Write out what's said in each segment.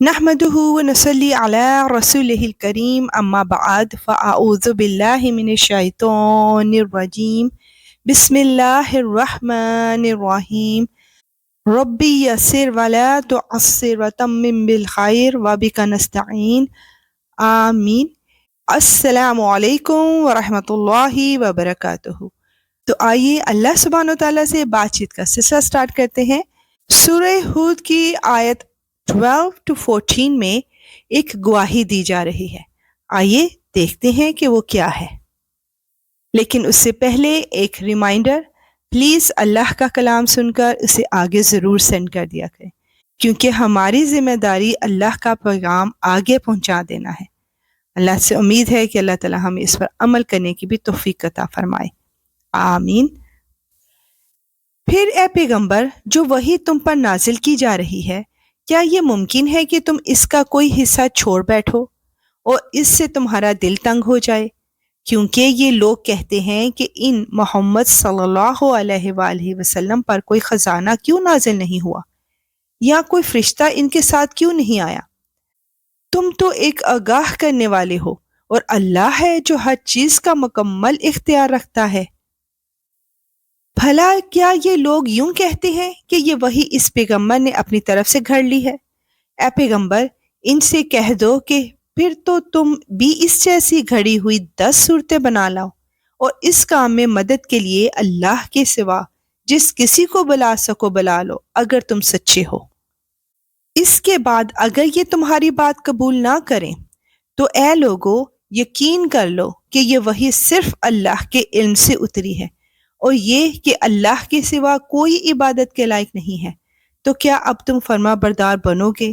نحمده ونصلي على رسوله الكريم أما بعد فأعوذ بالله من الشيطان الرجيم بسم الله الرحمن الرحيم ربي يسر ولا تعسر وتمم بالخير وبك نستعين آمین۔ السلام علیکم ورحمۃ اللہ وبرکاتہ۔ تو آئیے اللہ سبحانہ و تعالیٰ سے بات چیت کا سلسلہ سٹارٹ کرتے ہیں۔ سورہ ہود کی آیت 12 to 14 میں ایک گواہی دی جا رہی ہے۔ آئیے دیکھتے ہیں کہ وہ کیا ہے، لیکن اس سے پہلے ایک ریمائنڈر، پلیز اللہ کا کلام سن کر اسے آگے ضرور سینڈ کر دیا کریں، کیونکہ ہماری ذمہ داری اللہ کا پیغام آگے پہنچا دینا ہے۔ اللہ سے امید ہے کہ اللہ تعالی ہمیں اس پر عمل کرنے کی بھی توفیق عطا فرمائے، آمین۔ پھر اے پیغمبر، جو وحی تم پر نازل کی جا رہی ہے، کیا یہ ممکن ہے کہ تم اس کا کوئی حصہ چھوڑ بیٹھو اور اس سے تمہارا دل تنگ ہو جائے؟ کیونکہ یہ لوگ کہتے ہیں کہ ان محمد صلی اللہ علیہ وآلہ وسلم پر کوئی خزانہ کیوں نازل نہیں ہوا، یا کوئی فرشتہ ان کے ساتھ کیوں نہیں آیا؟ تم تو ایک آگاہ کرنے والے ہو، اور اللہ ہے جو ہر چیز کا مکمل اختیار رکھتا ہے۔ بھلا کیا یہ لوگ یوں کہتے ہیں کہ یہ وحی اس پیغمبر نے اپنی طرف سے گھڑ لی ہے؟ اے پیغمبر، ان سے کہہ دو کہ پھر تو تم بھی اس جیسی گھڑی ہوئی 10 صورتیں بنا لاؤ، اور اس کام میں مدد کے لیے اللہ کے سوا جس کسی کو بلا سکو بلا لو، اگر تم سچے ہو۔ اس کے بعد اگر یہ تمہاری بات قبول نہ کریں تو اے لوگو، یقین کر لو کہ یہ وحی صرف اللہ کے علم سے اتری ہے، اور یہ کہ اللہ کے سوا کوئی عبادت کے لائق نہیں ہے۔ تو کیا اب تم فرما بردار بنو گے؟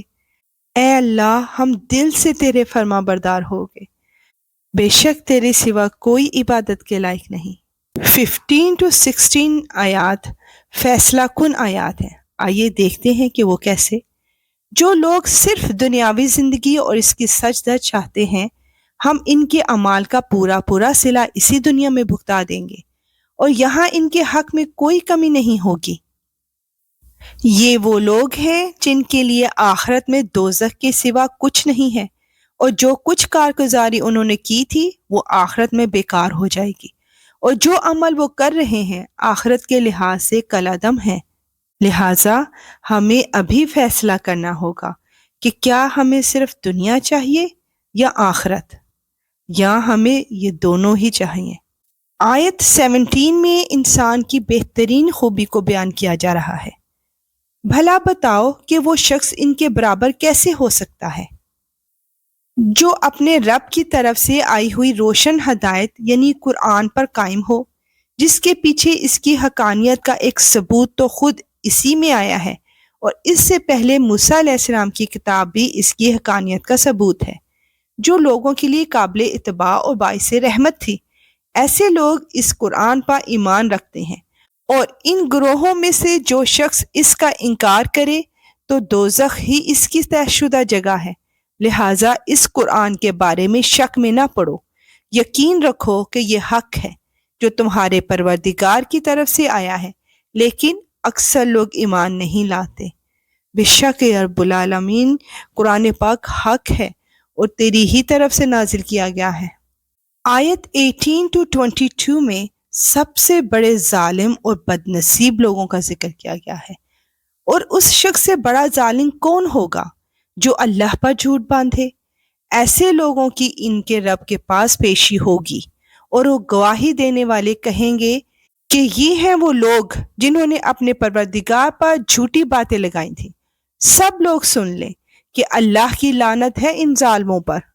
اے اللہ، ہم دل سے تیرے فرما بردار ہو گے، بے شک تیرے سوا کوئی عبادت کے لائق نہیں۔ 15 to 16 آیات فیصلہ کن آیات ہیں۔ آئیے دیکھتے ہیں کہ وہ کیسے۔ جو لوگ صرف دنیاوی زندگی اور اس کی سچ دچ چاہتے ہیں، ہم ان کے اعمال کا پورا پورا صلہ اسی دنیا میں بھگتا دیں گے، اور یہاں ان کے حق میں کوئی کمی نہیں ہوگی۔ یہ وہ لوگ ہیں جن کے لیے آخرت میں دوزخ کے سوا کچھ نہیں ہے، اور جو کچھ کارگزاری انہوں نے کی تھی وہ آخرت میں بیکار ہو جائے گی، اور جو عمل وہ کر رہے ہیں آخرت کے لحاظ سے کالعدم ہے۔ لہٰذا ہمیں ابھی فیصلہ کرنا ہوگا کہ کیا ہمیں صرف دنیا چاہیے یا آخرت، یا ہمیں یہ دونوں ہی چاہیے۔ آیت 17 میں انسان کی بہترین خوبی کو بیان کیا جا رہا ہے۔ بھلا بتاؤ کہ وہ شخص ان کے برابر کیسے ہو سکتا ہے جو اپنے رب کی طرف سے آئی ہوئی روشن ہدایت یعنی قرآن پر قائم ہو، جس کے پیچھے اس کی حقانیت کا ایک ثبوت تو خود اسی میں آیا ہے، اور اس سے پہلے موسیٰ علیہ السلام کی کتاب بھی اس کی حقانیت کا ثبوت ہے، جو لوگوں کے لیے قابل اتباع اور باعث رحمت تھی۔ ایسے لوگ اس قرآن پر ایمان رکھتے ہیں، اور ان گروہوں میں سے جو شخص اس کا انکار کرے تو دوزخ ہی اس کی طے شدہ جگہ ہے۔ لہٰذا اس قرآن کے بارے میں شک میں نہ پڑو، یقین رکھو کہ یہ حق ہے جو تمہارے پروردگار کی طرف سے آیا ہے، لیکن اکثر لوگ ایمان نہیں لاتے۔ بے شک اے رب العالمین، قرآن پاک حق ہے اور تیری ہی طرف سے نازل کیا گیا ہے۔ آیت 18 to 22 میں سب سے بڑے ظالم اور بد نصیب لوگوں کا ذکر کیا گیا ہے، اور اس شخص سے بڑا ظالم کون ہوگا جو اللہ پر جھوٹ باندھے؟ ایسے لوگوں کی ان کے رب کے پاس پیشی ہوگی، اور وہ گواہی دینے والے کہیں گے کہ یہ ہیں وہ لوگ جنہوں نے اپنے پروردگار پر جھوٹی باتیں لگائی تھیں۔ سب لوگ سن لیں کہ اللہ کی لعنت ہے ان ظالموں پر،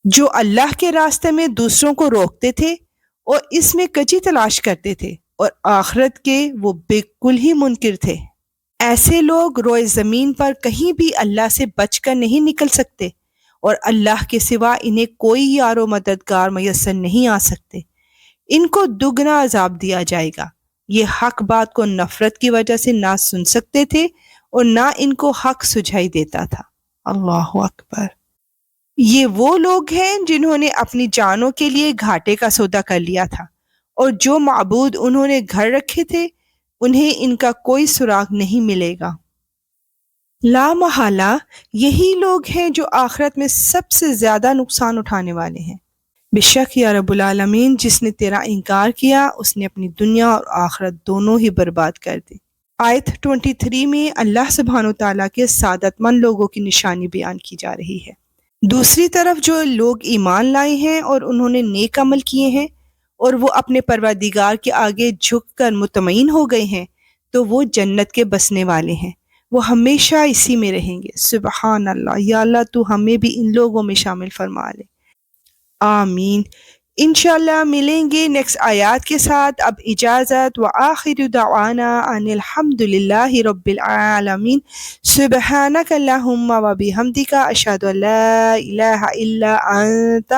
جو اللہ کے راستے میں دوسروں کو روکتے تھے اور اس میں کجی تلاش کرتے تھے، اور آخرت کے وہ بالکل ہی منکر تھے۔ ایسے لوگ روئے زمین پر کہیں بھی اللہ سے بچ کر نہیں نکل سکتے، اور اللہ کے سوا انہیں کوئی یار و مددگار میسر نہیں آ سکتے۔ ان کو دگنا عذاب دیا جائے گا۔ یہ حق بات کو نفرت کی وجہ سے نہ سن سکتے تھے، اور نہ ان کو حق سجھائی دیتا تھا۔ اللہ اکبر۔ یہ وہ لوگ ہیں جنہوں نے اپنی جانوں کے لیے گھاٹے کا سودا کر لیا تھا، اور جو معبود انہوں نے گھر رکھے تھے انہیں ان کا کوئی سراغ نہیں ملے گا۔ لا محالہ یہی لوگ ہیں جو آخرت میں سب سے زیادہ نقصان اٹھانے والے ہیں۔ بے شک یا رب العالمین، جس نے تیرا انکار کیا اس نے اپنی دنیا اور آخرت دونوں ہی برباد کر دی۔ آیت 23 میں اللہ سبحانہ وتعالیٰ کے سعادت مند لوگوں کی نشانی بیان کی جا رہی ہے۔ دوسری طرف جو لوگ ایمان لائے ہیں اور انہوں نے نیک عمل کیے ہیں اور وہ اپنے پروردگار کے آگے جھک کر مطمئن ہو گئے ہیں تو وہ جنت کے بسنے والے ہیں، وہ ہمیشہ اسی میں رہیں گے۔ سبحان اللہ، یا اللہ تو ہمیں بھی ان لوگوں میں شامل فرما لے، آمین۔ انشاءاللہ ملیں گے نیکسٹ آیات کے ساتھ۔ اب اجازت، وآخر دعوانا ان الحمد للہ رب العالمین۔ سبحانک اللہم وبحمدک، اشہد ان لا الہ الا انت،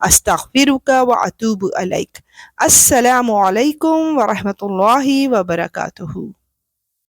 استغفرک واتوب الیک۔ السلام علیکم ورحمۃ اللہ وبرکاتہ۔